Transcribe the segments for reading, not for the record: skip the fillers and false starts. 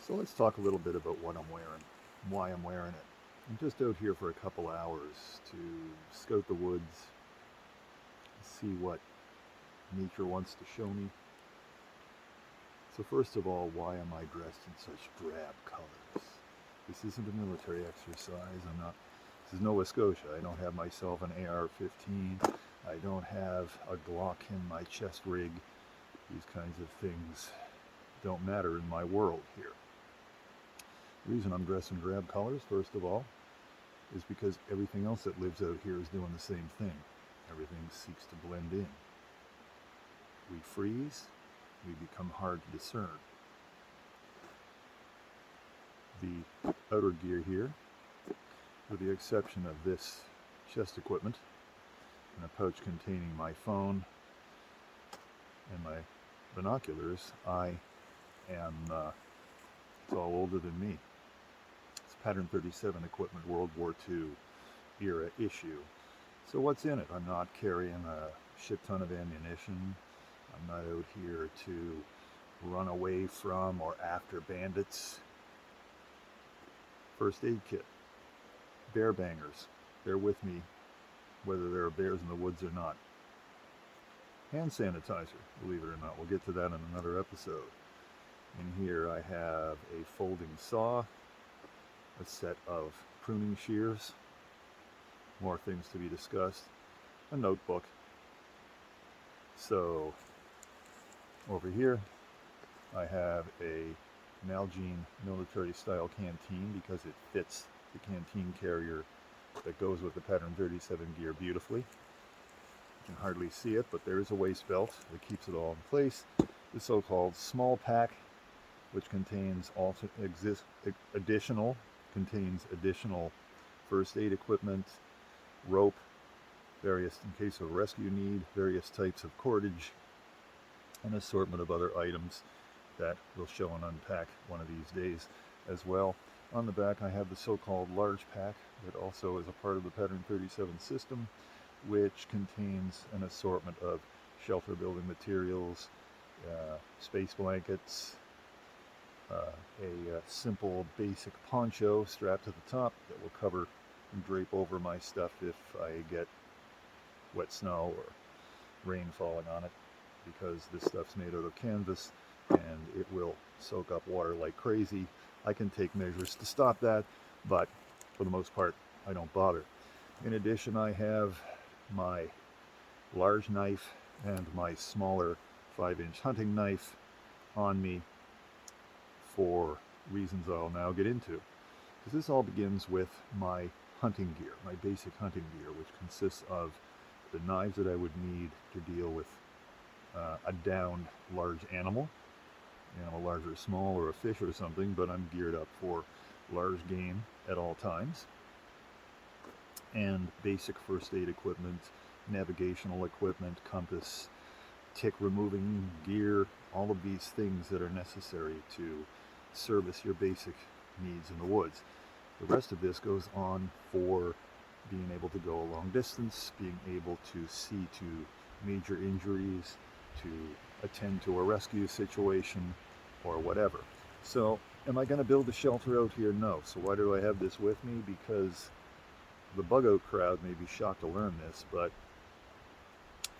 So let's talk a little bit about what I'm wearing, why I'm wearing it. I'm just out here for a couple hours to scout the woods, see what nature wants to show me. So first of all, why am I dressed in such drab colors? This isn't a military exercise. This is Nova Scotia. I don't have myself an AR-15. I don't have a Glock in my chest rig. These kinds of things don't matter in my world here. The reason I'm dressed in drab colors, first of all, is because everything else that lives out here is doing the same thing. Everything seeks to blend in. We freeze, we become hard to discern. The outer gear here, with the exception of this chest equipment and a pouch containing my phone and my binoculars, it's all older than me. It's Pattern 37 equipment, World War II era issue. So what's in it? I'm not carrying a shit ton of ammunition. I'm not out here to run away from or after bandits. First aid kit. Bear bangers. They're with me whether there are bears in the woods or not. Hand sanitizer, believe it or not. We'll get to that in another episode. In here I have a folding saw, a set of pruning shears, more things to be discussed, a notebook. So over here I have a Nalgene military style canteen because it fits the canteen carrier that goes with the Pattern 37 gear beautifully. You can hardly see it, but there is a waist belt that keeps it all in place. The so-called small pack, which contains additional first aid equipment, rope, various, in case of rescue need, various types of cordage, an assortment of other items that we'll show and unpack one of these days as well. On the back I have the so-called large pack that also is a part of the Pattern 37 system, which contains an assortment of shelter building materials, space blankets, a simple basic poncho strapped to the top that will cover and drape over my stuff if I get wet snow or rain falling on it, because this stuff's made out of canvas and it will soak up water like crazy. I can take measures to stop that, but for the most part I don't bother. In addition, I have my large knife and my smaller 5-inch hunting knife on me for reasons I'll now get into. Because this all begins with my hunting gear, my basic hunting gear, which consists of the knives that I would need to deal with a downed large animal large or small, or a fish or something, but I'm geared up for large game at all times. And basic first aid equipment, navigational equipment, compass, tick removing gear, all of these things that are necessary to service your basic needs in the woods. The rest of this goes on for being able to go a long distance, being able to see to major injuries, to attend to a rescue situation, or whatever. So, am I going to build a shelter out here? No. So why do I have this with me? Because the bug out crowd may be shocked to learn this, but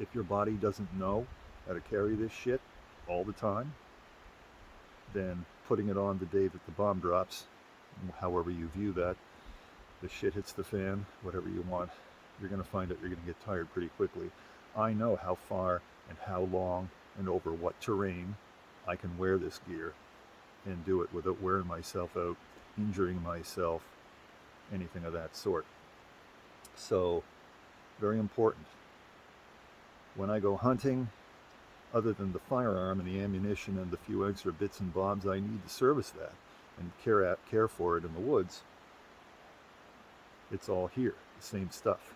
if your body doesn't know how to carry this shit all the time, then putting it on the day that the bomb drops, however you view that, the shit hits the fan, whatever you want, you're going to find that you're going to get tired pretty quickly. I know how far and how long and over what terrain I can wear this gear and do it without wearing myself out, injuring myself, anything of that sort. So, very important. When I go hunting, other than the firearm and the ammunition and the few extra bits and bobs I need to service that and care for it in the woods, it's all here, the same stuff.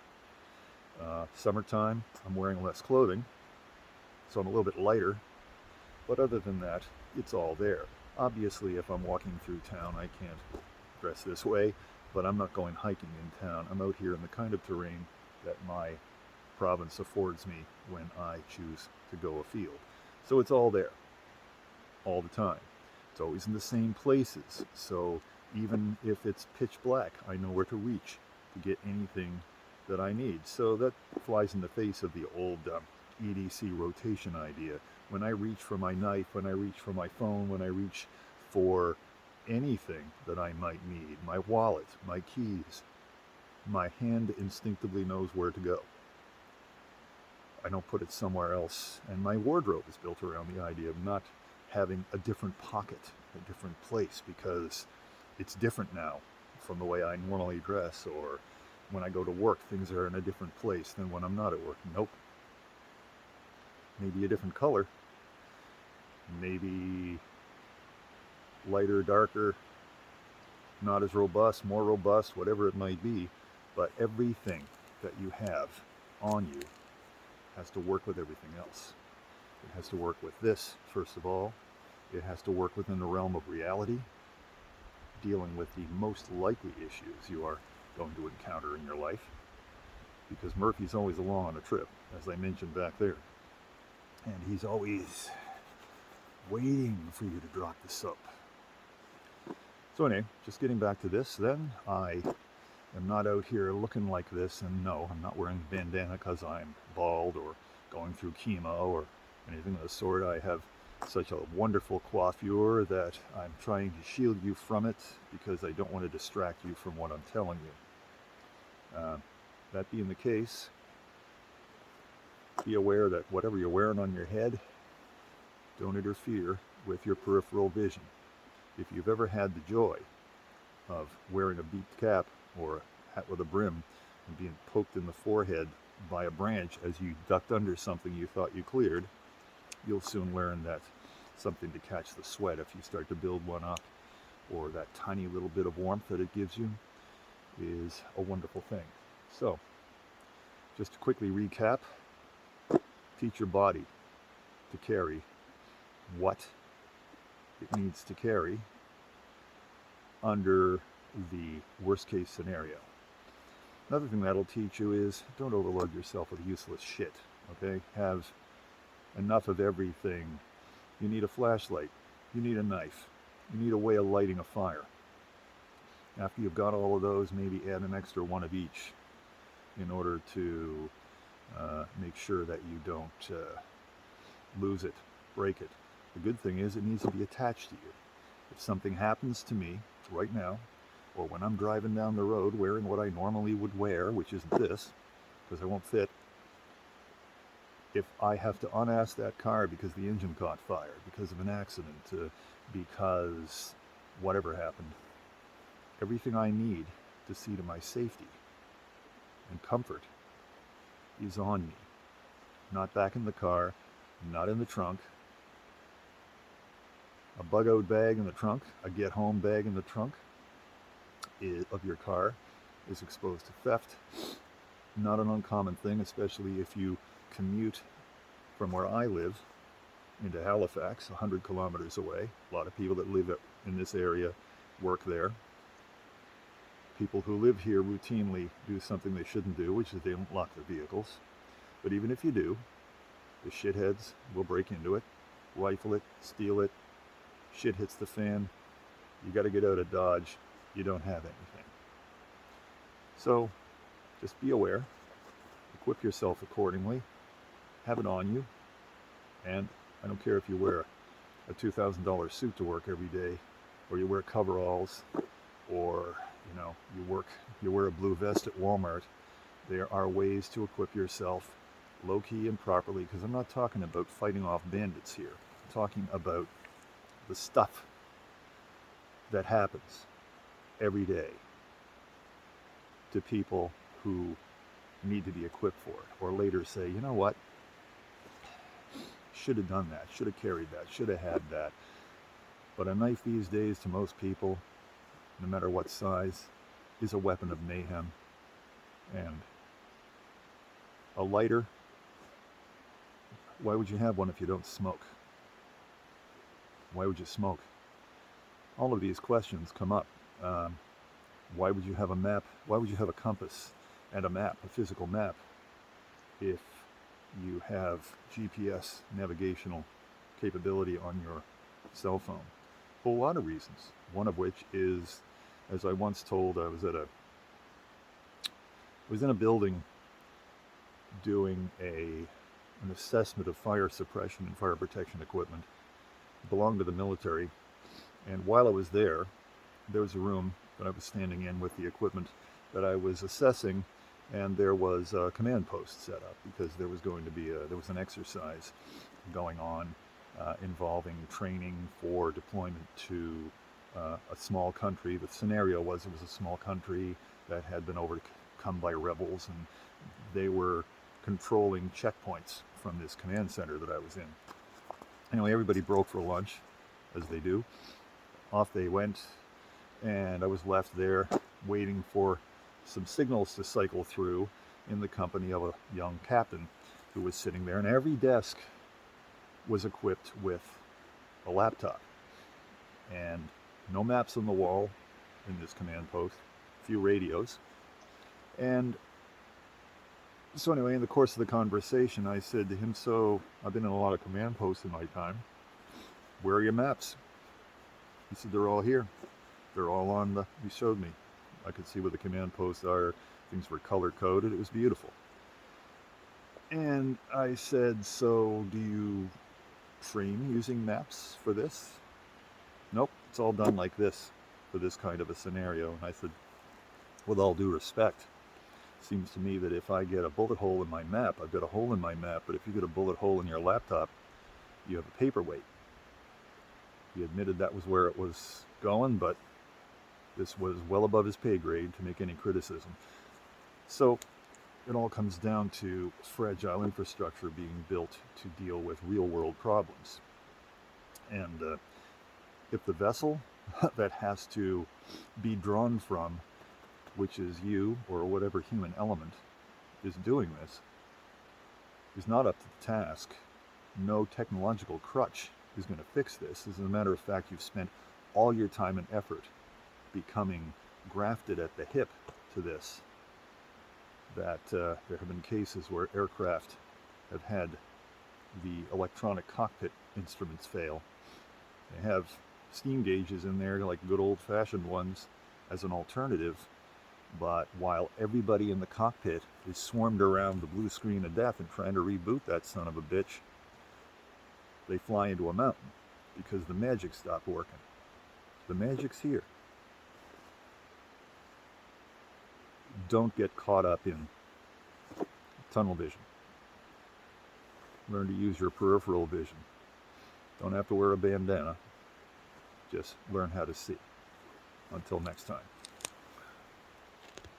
Summertime, I'm wearing less clothing, so I'm a little bit lighter, but other than that, it's all there. Obviously, if I'm walking through town, I can't dress this way, but I'm not going hiking in town. I'm out here in the kind of terrain that my province affords me when I choose to go afield. So it's all there, all the time. It's always in the same places. So even if it's pitch black, I know where to reach to get anything that I need. So that flies in the face of the old EDC rotation idea. When I reach for my knife, when I reach for my phone, when I reach for anything that I might need, my wallet, my keys, my hand instinctively knows where to go. I don't put it somewhere else. And my wardrobe is built around the idea of not having a different pocket, a different place, because it's different now from the way I normally dress, or when I go to work, things are in a different place than when I'm not at work. Nope. Maybe a different color, maybe lighter, darker, not as robust, more robust, whatever it might be, but everything that you have on you has to work with everything else. It has to work with this, first of all. It has to work within the realm of reality, dealing with the most likely issues you are going to encounter in your life, because Murphy's always along on a trip, as I mentioned back there. And he's always waiting for you to drop the soap. So anyway, just getting back to this then, I am not out here looking like this, and no, I'm not wearing a bandana because I'm bald or going through chemo or anything of the sort. I have such a wonderful coiffure that I'm trying to shield you from it because I don't want to distract you from what I'm telling you. That being the case, be aware that whatever you're wearing on your head, don't interfere with your peripheral vision. If you've ever had the joy of wearing a beaked cap or a hat with a brim and being poked in the forehead by a branch as you ducked under something you thought you cleared, you'll soon learn that something to catch the sweat if you start to build one up, or that tiny little bit of warmth that it gives you, is a wonderful thing. So, just to quickly recap, teach your body to carry what it needs to carry under the worst case scenario. Another thing that'll teach you is don't overload yourself with useless shit, okay? Have enough of everything. You need a flashlight, you need a knife, you need a way of lighting a fire. After you've got all of those, maybe add an extra one of each in order to make sure that you don't lose it, break it. The good thing is it needs to be attached to you. If something happens to me right now, or when I'm driving down the road wearing what I normally would wear, which isn't this, because I won't fit, if I have to unass that car because the engine caught fire, because of an accident, because whatever happened, everything I need to see to my safety and comfort is on me. Not back in the car, not in the trunk. A bug-out bag in the trunk, a get-home bag in the trunk of your car is exposed to theft. Not an uncommon thing, especially if you commute from where I live into Halifax, 100 kilometers away. A lot of people that live in this area work there. People who live here routinely do something they shouldn't do, which is they don't lock their vehicles. But even if you do, the shitheads will break into it, rifle it, steal it. Shit hits the fan. You got to get out of Dodge. You don't have anything. So just be aware. Equip yourself accordingly. Have it on you. And I don't care if you wear a $2,000 suit to work every day, or you wear coveralls, or you wear a blue vest at Walmart. There are ways to equip yourself low-key and properly, because I'm not talking about fighting off bandits here. I'm talking about the stuff that happens every day to people who need to be equipped for it, or later say, you know what, should have done that, should have carried that, should have had that. But a knife these days to most people, no matter what size, is a weapon of mayhem. And a lighter, why would you have one if you don't smoke? Why would you smoke? All of these questions come up. Why would you have a map? Why would you have a compass and a map, a physical map, if you have GPS navigational capability on your cell phone? whole lot of reasons. One of which is, as I once told, I was in a building doing an assessment of fire suppression and fire protection equipment. It belonged to the military, and while I was there was a room that I was standing in with the equipment that I was assessing, and there was a command post set up because there was going to be there was an exercise going on involving training for deployment to a small country. The scenario was it was a small country that had been overcome by rebels, and they were controlling checkpoints from this command center that I was in. Anyway, everybody broke for lunch, as they do. Off they went, and I was left there waiting for some signals to cycle through in the company of a young captain who was sitting there, and every desk was equipped with a laptop and no maps on the wall in this command post, a few radios. And so anyway, in the course of the conversation, I said to him, so I've been in a lot of command posts in my time. Where are your maps? He said, they're all here. They're all on the, he showed me. I could see where the command posts are. Things were color coded. It was beautiful. And I said, so do you train using maps for this? Nope, it's all done like this for this kind of a scenario. And I said, with all due respect, seems to me that if I get a bullet hole in my map, I've got a hole in my map, but if you get a bullet hole in your laptop, you have a paperweight. He admitted that was where it was going, but this was well above his pay grade to make any criticism. So it all comes down to fragile infrastructure being built to deal with real-world problems. And if the vessel that has to be drawn from, which is you or whatever human element is doing this, is not up to the task, no technological crutch is going to fix this. As a matter of fact, you've spent all your time and effort becoming grafted at the hip to this. That there have been cases where aircraft have had the electronic cockpit instruments fail. They have steam gauges in there, like good old-fashioned ones, as an alternative. But while everybody in the cockpit is swarmed around the blue screen of death and trying to reboot that son of a bitch, they fly into a mountain because the magic stopped working. The magic's here. Don't get caught up in tunnel vision. Learn to use your peripheral vision. Don't have to wear a bandana. Just learn how to see. Until next time.